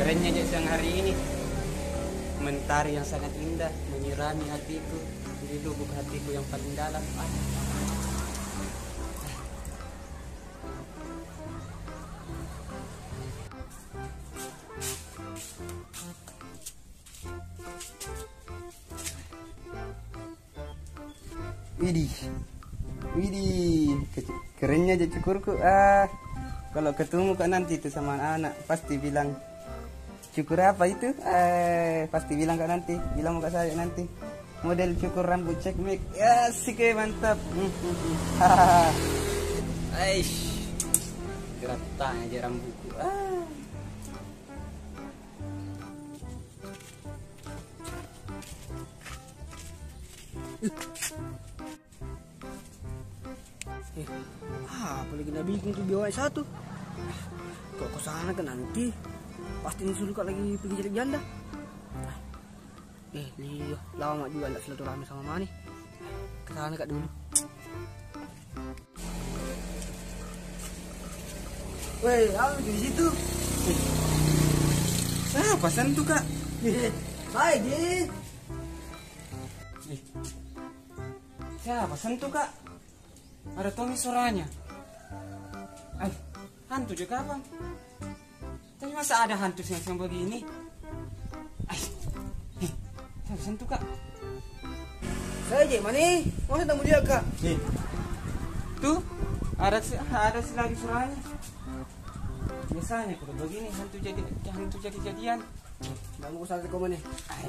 Kerennya aja siang hari ini. Mentari yang sangat indah menyirami hatiku, di lubuk hatiku yang paling dalam. Widih, widih, kerennya aja cukurku. Kalau ketemu kak nanti itu sama anak-anak pasti bilang cukur apa itu? Pasti bilang kak nanti, bilang muka saya nanti model cukur rambut check make. Asik, mantap. Aish, gerak aja rambutku. Apalagi na bikin tuh biawai satu. Kok ke sana kan nanti pasti disuruh kak lagi pergi cari janda. Liyo, lama juga nggak silaturahmi sama Mani. Ke sana kak dulu. Weh, apa di situ? Pasan tuh kak. Hai, Ji. Siapa sentuh kak? Ada Tommy suaranya. Hantu juga bang. Tapi masa ada hantu siang-siang begini? Siapa sentuh kak? Saya Ji, Mani. Masa tamu dia kak? Tuh, ada lagi suaranya. Biasanya kalau begini hantu jadi-jadian. Nggak mau salah kau Mani.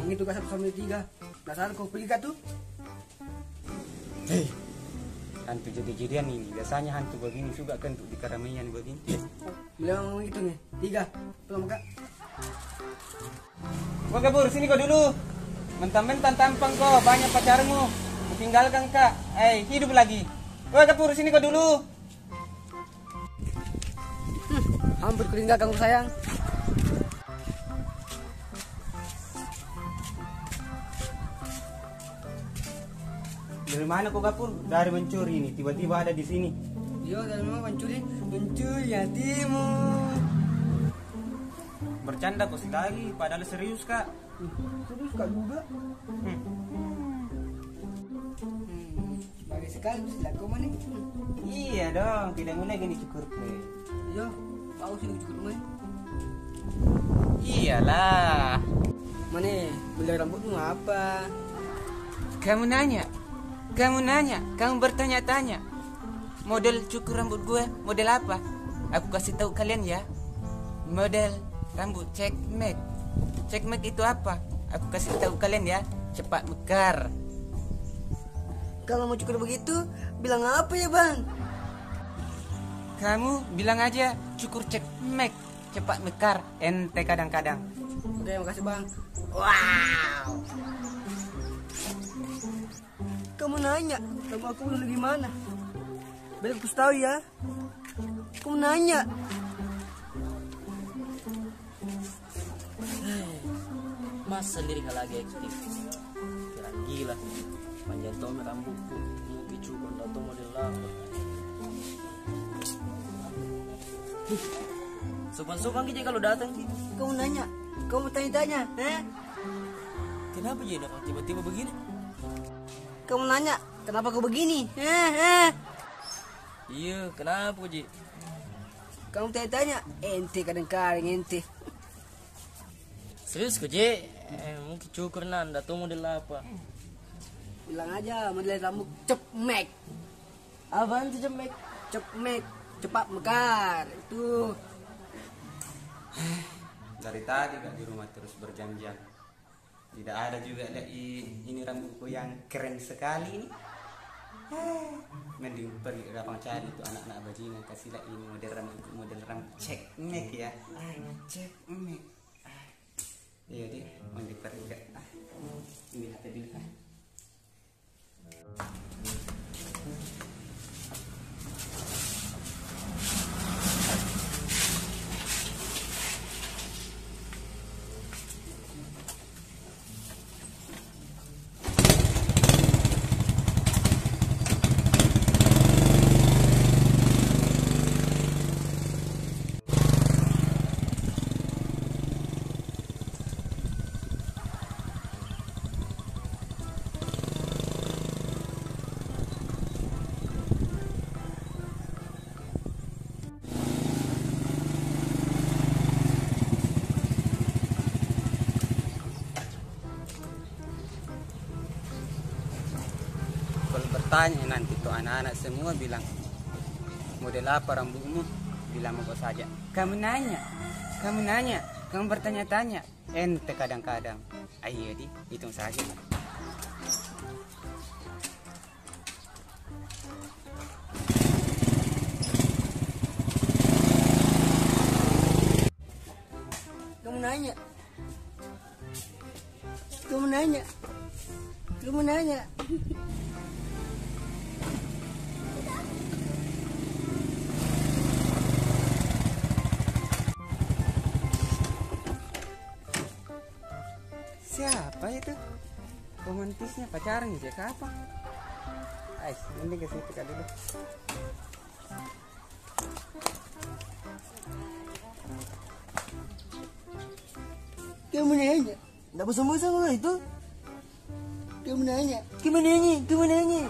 Itu kak 1 sampai 3. Nggak salah kau pergi kak tuh. Hantu jadi-jadian ini biasanya hantu begini juga kan untuk di keramaian begini. Bilang gitu nih 3. Belum kak. Wah kabur sini kau dulu. Mentang-mentang tampang kau banyak pacarmu. Tinggalkan kak. Hidup lagi. Wah kabur sini kau dulu. Hampir keringgal kamu sayang. Dari mana kau Gapur? Dari mencuri ini, tiba-tiba ada di sini. Iya, dari mana mencuri hatimu. Bercanda kau sekali, padahal serius kak. Serius kak juga. Bagus sekali sudah kau Mani. Iya dong, tidak mulai gini cukur. Iya, tahu sih cukur Mani. Iyalah. Mani, beli rambutmu apa? Kamu bertanya-tanya. Model cukur rambut gue, model apa? Aku kasih tahu kalian ya. Model rambut check make. Check make itu apa? Aku kasih tahu kalian ya. Cepat mekar. Kalau mau cukur begitu, bilang apa ya bang? Kamu bilang aja cukur check make. Cepat mekar. Ente kadang-kadang. Oke, makasih bang. Wow. Kamu nanya, sama aku lagi mana? Biar aku tahu ya. Kamu nanya. Mas sendiri nggak lagi aktif. Kira gila. Panjang tome rambutku, mau cukur atau model lama. Sopan-sopan gitu kalau datang gitu. Kamu nanya, kamu tanya-tanya, Kenapa jadi tiba-tiba begini? Kamu nanya, kenapa kau begini? Iya, kenapa Ji? Kamu tanya-tanya, ente kadang-kadang ente. Serius kok Ji? Mungkin cukur nanda tuh model apa? Bilang aja model rambut cep make. Apaan tuh cep make? Cep make, cepat mekar. Itu. Dari tadi kak di rumah terus berjam-jam. Tidak ada juga ini rambutku yang keren sekali ini. Mending pergi ke lapang cari itu anak-anak bajingan, kasihlah ini model rambut check make ya. Check make. Iya deh, mending pergi ke ini hati dulu. tanya nanti tuh anak-anak semua bilang, model apa rambutmu? Bilang mau saja. Kamu nanya, kamu bertanya-tanya. Ente kadang-kadang. Ayo di, hitung saja. Kamu nanya. Kamu nanya. Kamu nanya. Siapa itu? Romantisnya pacaran sejak kapan? Ais, mending ke situ kali dulu. Kamu nanya. Nggak bosan-bosan lo itu. Kamu nanya. Kamu nanya. Kamu nanya.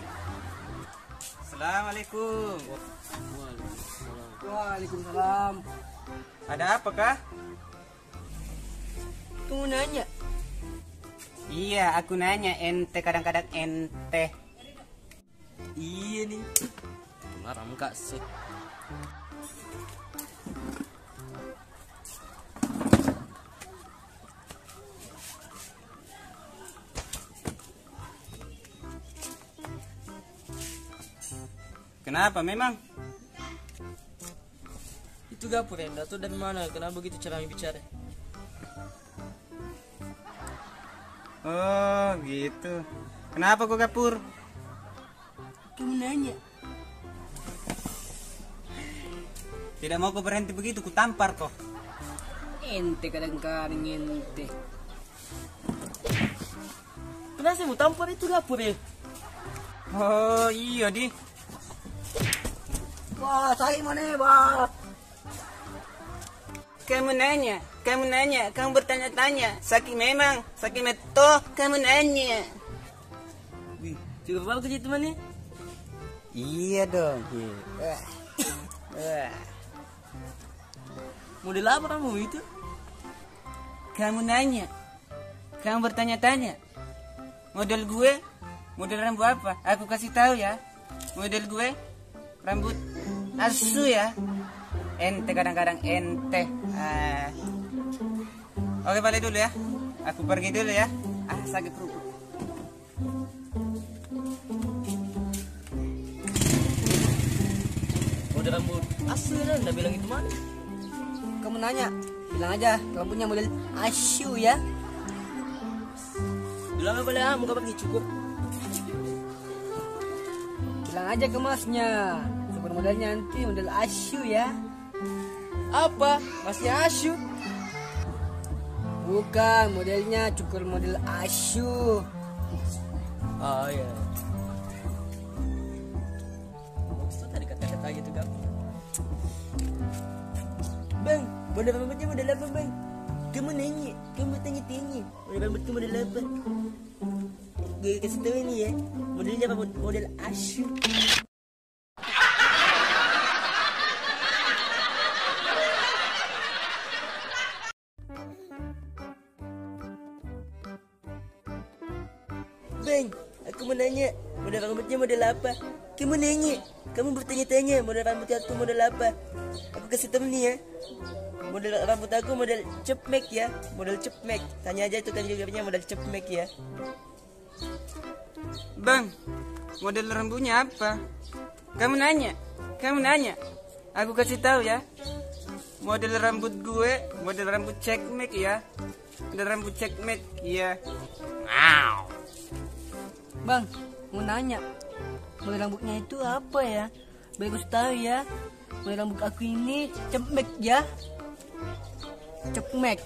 Assalamualaikum. Waalaikumsalam. Ada apa kah? Kamu nanya. Iya, aku nanya. Ente kadang-kadang ente. Iya nih. Larang kak sih. Kenapa memang? Itu gapur ya, tuh dari mana? Kenapa begitu cara bicara? Oh gitu. Kenapa kok Gapur? Kamu nanya. Tidak mau kau berhenti begitu, ku tampar kok. Ente kadang-kadang ente. Kenapa saya mau tampar itu gapur ya? Oh iya di. Wah, sakit mana wah. Kamu nanya, kamu bertanya-tanya. Sakit memang, sakit meto, kamu nanya. Wih, cukup bagus gitu temannya. Iya dong. Model apa kamu itu? Kamu nanya, kamu bertanya-tanya. Model gue, model rambut apa? Aku kasih tahu ya. Model gue, rambut asu ya. Ente kadang-kadang ente. Oke balik dulu ya. Aku pergi dulu ya. Sakit perut. Model rambut asli kan? Udah bilang itu mana? Kamu nanya. Bilang aja rambutnya model asu ya. Bilang apa boleh muka pergi cukup. Bilang aja ke masnya. Super modelnya nanti model asu ya. Apa? Masnya asyuk? Bukan, modelnya cukur model asu. Oh iya. Bagus tuh tadi kata-kata gitu kan. Bang, model rambutnya model apa bang? Kamu nanya, kamu tanya-tanya. Model rambut kamu model apa? Gue kasih tahu ini ya. Modelnya apa? Model asu. Bang, aku mau nanya, model rambutnya model apa? Kamu nanya, kamu bertanya-tanya model rambut aku model apa? Aku kasih tahu nih ya. Model rambut aku model cepmek ya, model cepmek. Tanya aja itu kan juga model cepmek ya. Bang, model rambutnya apa? Kamu nanya. Aku kasih tahu ya. Model rambut gue, model rambut cekmek ya. Model rambut cekmek ya. Wow. Bang, mau nanya, model rambutnya itu apa ya? Bagus tahu ya. Model rambut aku ini cepmek ya. Cepmek.